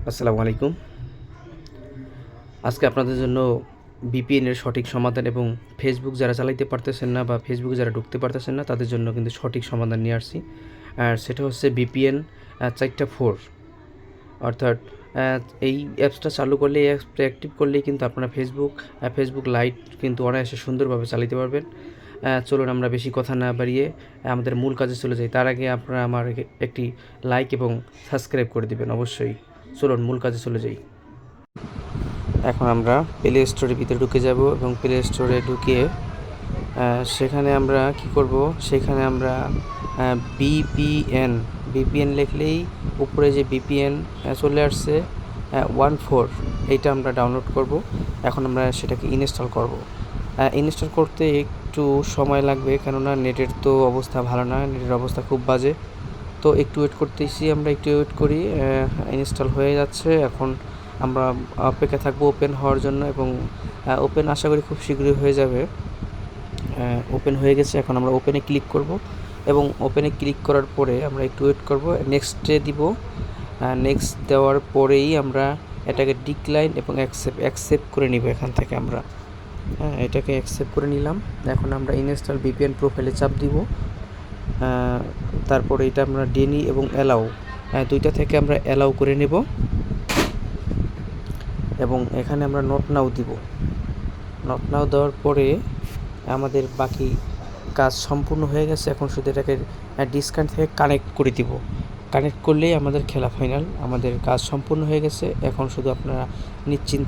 আসসালামু আলাইকুম। আজকে আপনাদের জন্য ভিপিএনের সঠিক সমাধান এবং ফেসবুক যারা চালাইতে পারতেছেন না বা ফেসবুকে যারা ঢুকতে পারতেছেন না তাদের জন্য কিন্তু সঠিক সমাধান নিয়ে আসছি। আর সেটা হচ্ছে ভিপিএন 4টা 4, অর্থাৎ এই অ্যাপসটা চালু করলে, এই অ্যাপসটা অ্যাক্টিভ করলেই কিন্তু আপনারা ফেসবুক লাইট কিন্তু অনায়াসে সুন্দরভাবে চালাতে পারবেন। চলুন আমরা বেশি কথা না বাড়িয়ে আমাদের মূল কাজে চলে যাই। তার আগে আপনারা আমার একটি লাইক এবং সাবস্ক্রাইব করে দিবেন অবশ্যই। চলুন মূল কাজে চলে যাই। এখন আমরা প্লে স্টোরের ভিতরে ঢুকে যাব এবং প্লে স্টোরে ঢুকিয়ে সেখানে আমরা কি করব, সেখানে আমরা ভিপিএন লিখলেই উপরে যে ভিপিএন চলে আসছে 14, এইটা আমরা ডাউনলোড করব। এখন আমরা সেটাকে ইনস্টল করব। ইনস্টল করতে একটু সময় লাগবে, কেননা নেটের তো অবস্থা ভালো না, নেটের অবস্থা খুব বাজে। তো একটু ওয়েট করতেছি, আমরা একটু ওয়েট করি। ইনস্টল হয়ে যাচ্ছে। এখন আমরা অপেক্ষা থাকবো ওপেন হওয়ার জন্য এবং ওপেন আশা করি খুব শীঘ্রই হয়ে যাবে। ওপেন হয়ে গেছে। এখন আমরা ওপেনে ক্লিক করব এবং ওপেনে ক্লিক করার পরে আমরা একটু ওয়েট করব, নেক্সটে দিব। নেক্সট দেওয়ার পরেই আমরা এটাকে ডিক্লাইন এবং অ্যাকসেপ্ট করে নিব। এখান থেকে আমরা এটাকে অ্যাকসেপ্ট করে নিলাম। এখন আমরা ইনস্টল ভিপিএন প্রোফাইলে চাপ দিব। তারপরে এটা আমরা ডেনি এবং অ্যালাউ, দুইটা থেকে আমরা অ্যালাউ করে নেব এবং এখানে আমরা নট নাও দিব। নট নাও দেওয়ার পরে আমাদের বাকি কাজ সম্পূর্ণ হয়ে গেছে। এখন শুধু এটাকে ডিসকানেক্ট থেকে কানেক্ট করে দিব। কানেক্ট করলেই আমাদের খেলা ফাইনাল, আমাদের কাজ সম্পূর্ণ হয়ে গেছে। এখন শুধু আপনারা নিশ্চিন্ত